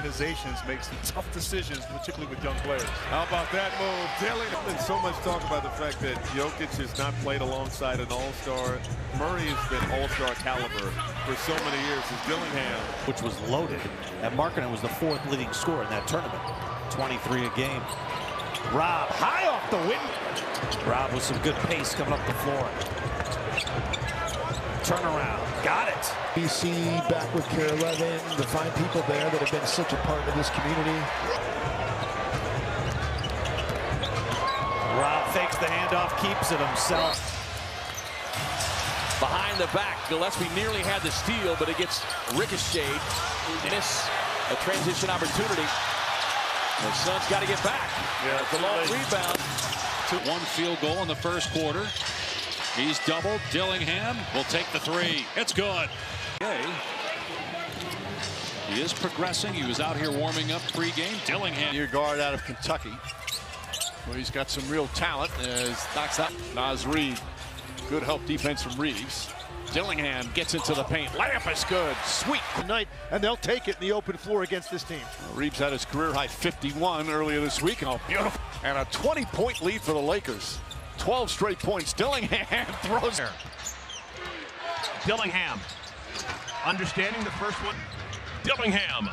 Organizations make some tough decisions, particularly with young players. How about that move? Dillingham. There's so much talk about the fact that Jokic has not played alongside an all-star. Murray has been all-star caliber for so many years. As Dillingham, which was loaded, and Markkanen was the 4th leading scorer in that tournament. 23 a game. Rob high off the wind. Rob with some good pace coming up the floor. Turnaround. Got it. BC back with Care 11, the fine people there that have been such a part of this community. Rob fakes the handoff, keeps it himself. Behind the back, Gillespie nearly had the steal, but it gets ricocheted. Miss a transition opportunity. The Suns got to get back. Yeah, it's a long rebound. 1 field goal in the first quarter. He's doubled. Dillingham will take the 3. It's good. Okay. He is progressing. He was out here warming up pre-game. Dillingham. Your guard out of Kentucky, where he's got some real talent. As knocks out Naz Reid. Good help defense from Reeves. Dillingham gets into the paint. Layup is good. Sweet tonight, and they'll take it in the open floor against this team. Reeves had his career high 51 earlier this week. Oh, beautiful. And a 20-point lead for the Lakers. 12 straight points. Dillingham throws there. Dillingham understanding the first one. Dillingham.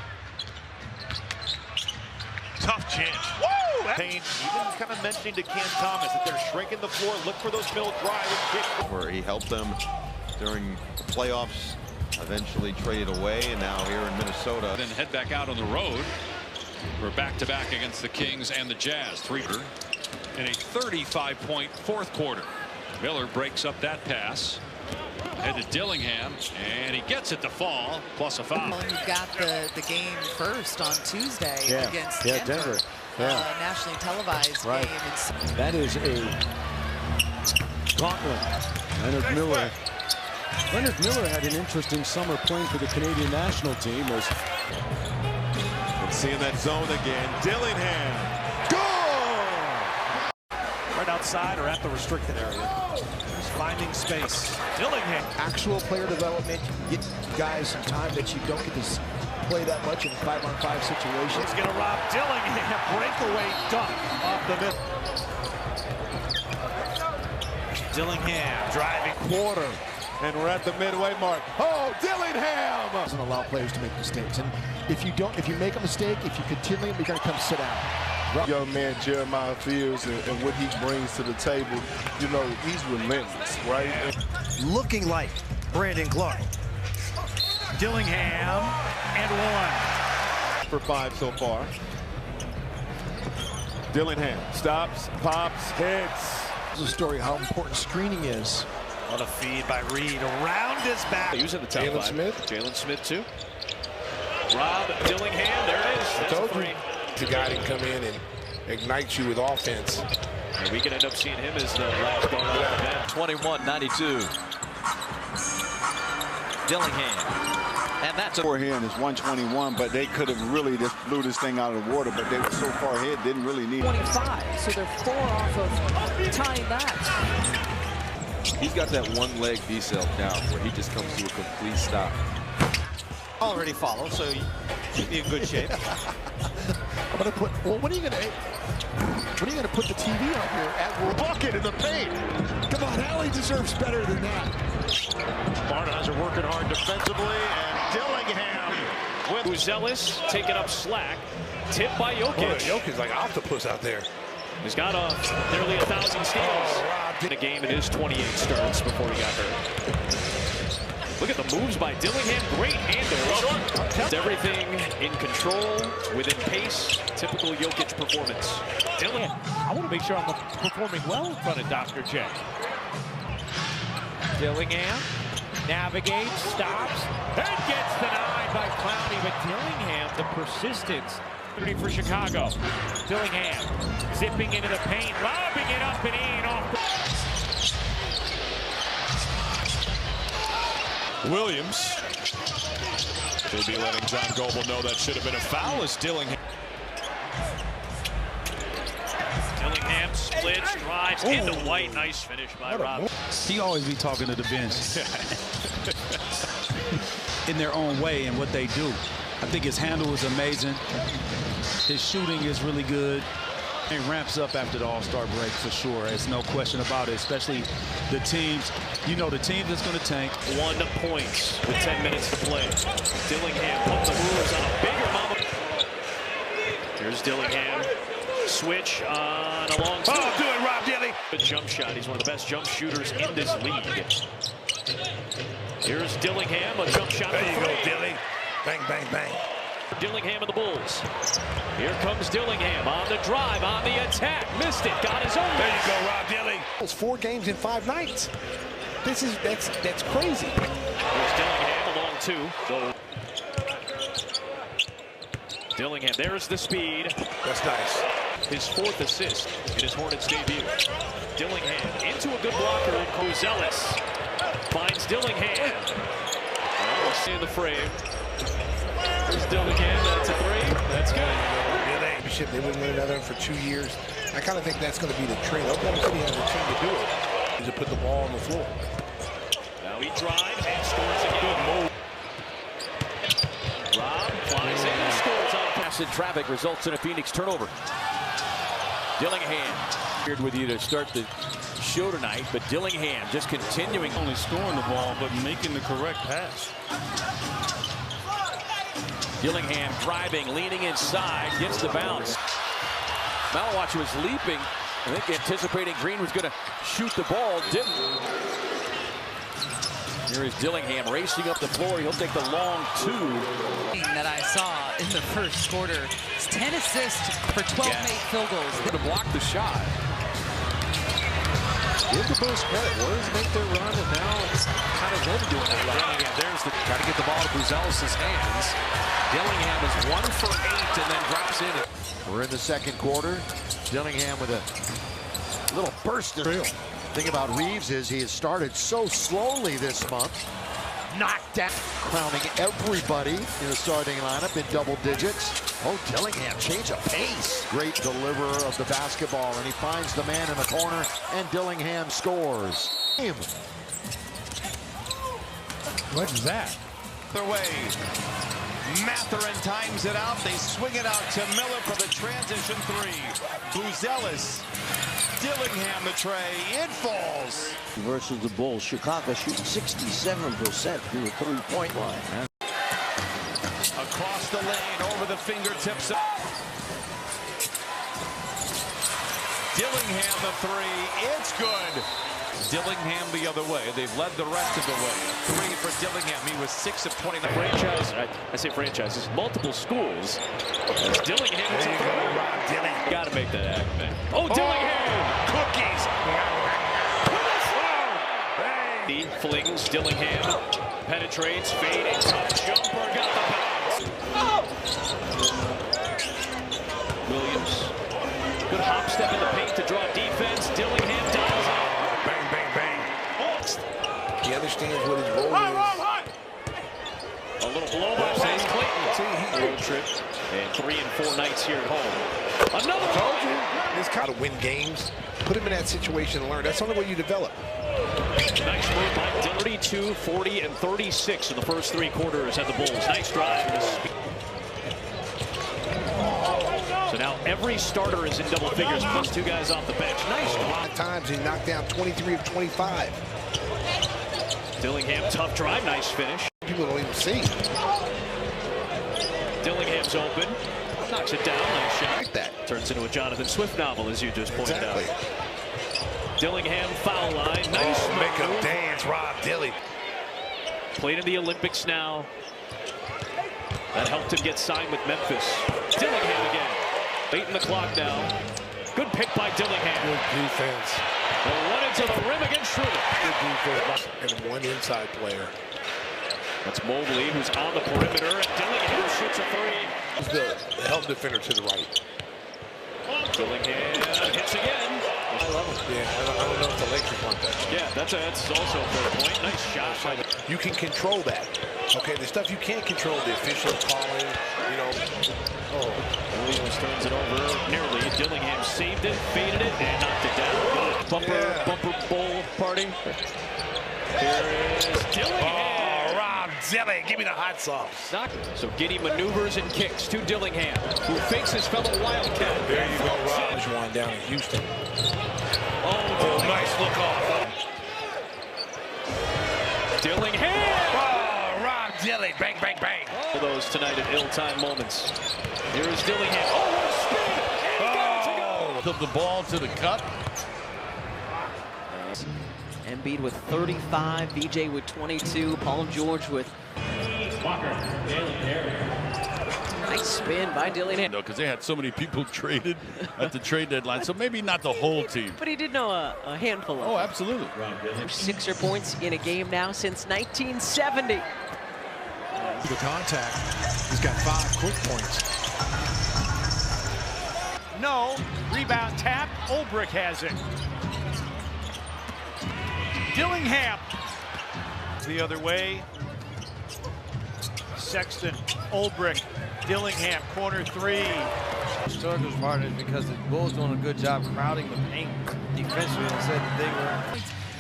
Tough chance. Woo! Payne even kind of mentioning to Cam Thomas that they're shrinking the floor. Look for those middle drive and kick. Where he helped them during the playoffs, eventually traded away, and now here in Minnesota. Then head back out on the road for back-to-back against the Kings and the Jazz. 3 in a 35-point 4th quarter. Miller breaks up that pass. Head to Dillingham, and he gets it to fall, plus a foul. Well, you got the game first on Tuesday against Denver. Nationally televised game. That is a gauntlet. Leonard Miller had an interesting summer playing for the Canadian national team. and seeing that zone again. Dillingham. Right outside or at the restricted area. He's finding space. Dillingham. Actual player development, get guys some time that you don't get to play that much in 5-on-5 situations. He's going to rob Dillingham. Breakaway dunk off the middle. Dillingham driving quarter. And we're at the midway mark. Oh, Dillingham! Doesn't allow players to make mistakes. And if you make a mistake, if you continue, you're going to come sit down. Young man Jeremiah Fields and what he brings to the table, you know, he's relentless, right? Looking like Brandon Clark. Dillingham and 1. For 5 so far. Dillingham stops, pops, hits. This is a story of how important screening is. What a feed by Reed around his back. Using the top Jalen Smith. Jalen Smith too. Rob Dillingham, there it is. That's a 3. The guy can come in and ignite you with offense. And we can end up seeing him as the last guard off the bench. 21-92. Dillingham. And that's a forehand is 121, but they could have really just blew this thing out of the water, but they were so far ahead, didn't really need 25, so they're 4 off of tying that. He's got that one leg decel down where he just comes to a complete stop. Already follow, so you should be in good shape. I'm gonna put. Well, when are you gonna put the TV on here at bucket in the paint? Come on, Allie deserves better than that. Barnes are working hard defensively, and Dillingham with Uzelis taking up slack. Tipped by Jokic. Boy, Jokic's like octopus out there. He's got nearly 1,000 steals. In the game, it is 28 starts before he got hurt. Look at the moves by Dillingham. Great handle. Everything in control, within pace. Typical Jokic performance. Dillingham. I want to make sure I'm performing well in front of Dr. J. Dillingham navigates, stops, and gets denied by Clowney. But Dillingham, the persistence for Chicago. Dillingham zipping into the paint, lobbing it up and in off the... Williams. They'll be letting John Goble know that should have been a foul as Dillingham. Dillingham splits, drives into White. Nice finish by Rob. He always be talking to the bench in their own way and what they do. I think his handle is amazing. His shooting is really good. He ramps up after the All-Star break for sure. There's no question about it, especially the teams. You know, the team that's going to tank. 1 point with 10 minutes to play. Dillingham put the moves on a bigger moment. Here's Dillingham. Switch on a long. Oh, do it, Rob Dilly. Good jump shot. He's one of the best jump shooters in this league. Here's Dillingham, a jump shot. There you go, Dilly. Bang, bang, bang. Dillingham and the Bulls. Here comes Dillingham on the drive, on the attack. Missed it, got his own. There you go, Rob Dilly. It's 4 games in 5 nights. That's crazy. Here's Dillingham along 2. So Dillingham, there's the speed. That's nice. His 4th assist in his Hornets debut. Dillingham into a good blocker, and Kozelis finds Dillingham. Oh, in the frame. There's Dillingham, that's a 3. That's good. They wouldn't win another one for 2 years. I kind of think that's going to be the trend. Oklahoma City has a team to do it. Is to put the ball on the floor. Now he drives and scores again. Rob flies in and scores on pass in traffic, results in a Phoenix turnover. Dillingham here with you to start the show tonight, but Dillingham just continuing. Only scoring the ball, but making the correct pass. Dillingham driving, leaning inside, gets the bounce. Malawatch was leaping, I think anticipating Green was going to shoot the ball, didn't. Here is Dillingham racing up the floor. He'll take the long 2. That I saw in the first quarter. It's 10 assists for 12 made field goals. To block the shot. Give the Bulls credit. Warriors make their run, and now it's kind of them doing it. Dillingham, there's the Trying to get the ball to Kozelis' hands. Dillingham is 1 for 8 and then drops in. We're in the second quarter. Dillingham with a little burst of real. Thing about Reeves is he has started so slowly this month. Knocked down, crowning everybody in the starting lineup in double digits. Oh, Dillingham, change of pace. Great deliverer of the basketball, and he finds the man in the corner, and Dillingham scores. What is that? Their way. Matherin times it out. They swing it out to Miller for the transition 3. Kozelis. Dillingham the tray. It falls. Versus the Bulls. Chicago shooting 67% through the 3-point line. Across the lane, over the fingertips. Dillingham the 3. It's good. Dillingham the other way. They've led the rest of the way. 3 for Dillingham. He was 6 of 20. The franchise, I say franchises, multiple schools. As Dillingham is got to make that happen, man. Oh, Dillingham! Cookies! He flings Dillingham, penetrates, fading, tough jumper, got the bounce. Williams, good hop step in the paint to draw defense. Dillingham dials out. Bang, bang, bang. He understands what his role is. A little blow by Says Clayton. Road trip and 3 and 4 nights here at home. Another told you. This kind of win games. Put him in that situation and learn. That's the only way you develop. Nice move by 32, 40, and 36 in the first 3 quarters at the Bulls. Nice drive. So now every starter is in double figures, plus 2 guys off the bench. Nice drive. At times he knocked down 23 of 25. Dillingham, tough drive, nice finish. People don't even see. Dillingham's open, knocks it down, nice shot. Like that. Turns into a Jonathan Swift novel, as you just pointed out. Dillingham foul line, nice. Make him dance, Rob Dilly. Played in the Olympics now. That helped him get signed with Memphis. Dillingham again. Late in the clock now. Good pick by Dillingham. Good defense. One into the rim against Schroeder. Good defense. And one inside player. That's Mobley, who's on the perimeter, and Dillingham shoots a 3. The help defender to the right. Dillingham hits again. I love him. Yeah, I don't know if the Lakers want that. Yeah, that's also a fair point. Nice shot. You can control that. Okay, the stuff you can't control, the official calling, you know. Oh, Williams turns it over nearly. Dillingham saved it, faded it, and knocked it down. Bumper bowl party. Here is Dillingham. Oh, Rob Jelly, give me the hot sauce. So Giddy maneuvers and kicks to Dillingham, who fakes his fellow Wildcat. There you go, Rob. There's one down in Houston. Oh, nice look off. Dillingham! Oh, Rob Jelly, bang, bang, bang. All those tonight at ill-timed moments. Here's Dillingham. Oh, what a spin! And got it to go! Took the ball to the cup. Embiid with 35, VJ with 22, Paul George with nice spin by Dillingham. Because they had so many people traded at the trade deadline, so maybe not the whole team. But he did know a handful of Oh, absolutely. Sixer points in a game now since 1970. The contact, he's got 5 quick points. No, rebound tap, Olbrich has it. Dillingham the other way. Sexton, Olbrich, Dillingham, corner 3. Struggles part is because the Bulls doing a good job crowding the paint defensively instead of they were.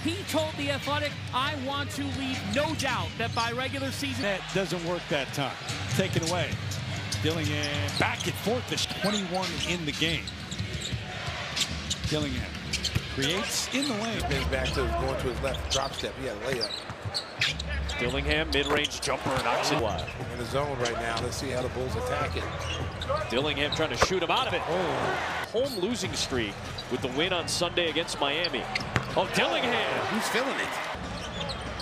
He told The Athletic, I want to leave no doubt that by regular season. That doesn't work that time. Taken away. Dillingham back and forth. There's 21 in the game. Dillingham creates in the lane. Then back to going to his left drop step. He had a layup. Dillingham mid-range jumper knocks it wide. In the zone right now. Let's see how the Bulls attack it. Dillingham trying to shoot him out of it. Home losing streak with the win on Sunday against Miami. Oh, Dillingham. Who's feeling it?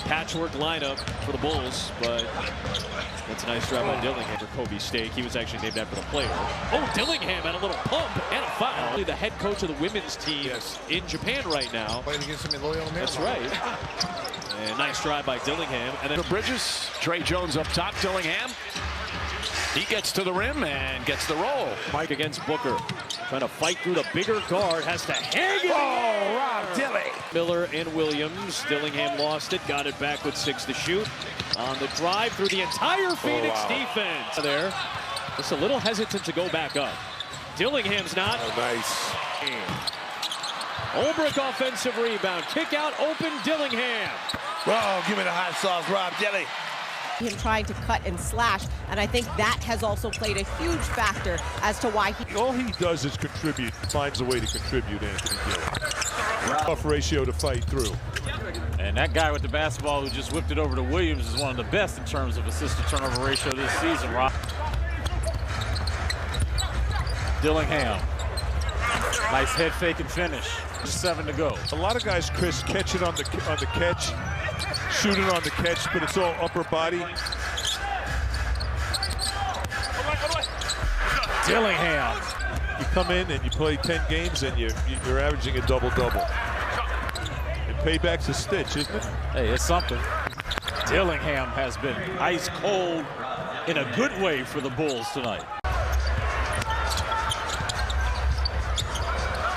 Patchwork lineup for the Bulls, but that's a nice job by Dillingham for Kobe Stake. He was actually named after the player. Oh, Dillingham had a little pump and a foul. The head coach of the women's team in Japan right now. Playing against him in Loyola Marymount. That's right. And nice drive by Dillingham. And then Bridges, Trey Jones up top, Dillingham. He gets to the rim and gets the roll. Mike against Booker. Trying to fight through the bigger guard. Has to hang it. Oh, Rob Dilly. Miller and Williams. Dillingham lost it. Got it back with 6 to shoot. On the drive through the entire Phoenix defense. There. Just a little hesitant to go back up. Dillingham's not. Oh, nice. Olbrich offensive rebound. Kick out open Dillingham. Oh, give me the hot sauce, Rob Jelly. Him trying to cut and slash, and I think that has also played a huge factor as to why he... All he does is contribute, finds a way to contribute, Anthony Gill. Tough ratio to fight through. And that guy with the basketball who just whipped it over to Williams is one of the best in terms of assist-to-turnover ratio this season, Rob. Dillingham. Nice head fake and finish. 7 to go. A lot of guys, Chris, catch it on the catch, shoot it on the catch, but it's all upper body. Dillingham. You come in and you play 10 games and you're averaging a double-double. And payback's a stitch, isn't it? Hey, it's something. Dillingham has been ice cold in a good way for the Bulls tonight.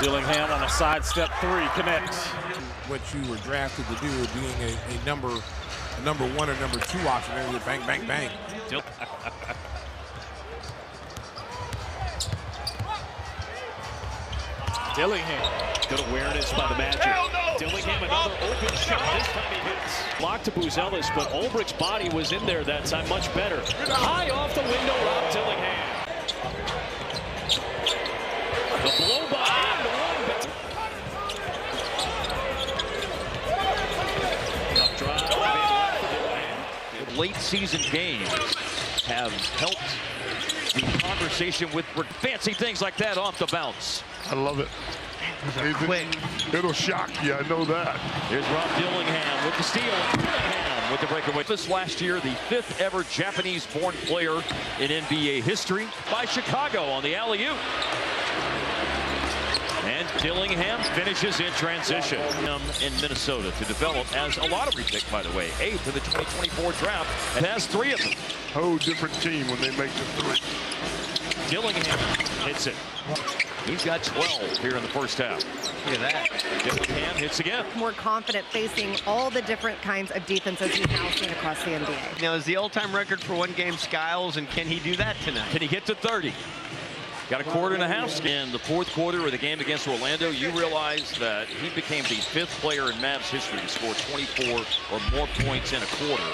Dillingham on a sidestep 3 connects. What you were drafted to do, being a number 1 or number 2 option, maybe bang, bang, bang. Dillingham. Good awareness by the Magic. Dillingham another open shot. This time he hits. Blocked to Buzelis, but Olbrich's body was in there that time much better. High off the window, Rob Dillingham. The blow by and the one. Tough drive. Late season games have helped the conversation with fancy things like that off the bounce. I love it. It'll shock you, I know that. Here's Rob Dillingham with the steal. Dillingham with the breakaway. This last year, the 5th ever Japanese-born player in NBA history by Chicago on the alley-oop. And Dillingham finishes in transition in Minnesota to develop as a lottery pick, by the way, 8th in the 2024 draft, and has 3 of them. Whole different team when they make the 3. Dillingham hits it. He's got 12 here in the first half. Look at that. Dillingham hits again. More confident facing all the different kinds of defenses he's now seen across the NBA. Now, is the all-time record for one-game Skiles, and can he do that tonight? Can he get to 30? Got a quarter and a half. In the 4th quarter of the game against Orlando, you realize that he became the 5th player in Mavs history to score 24 or more points in a quarter.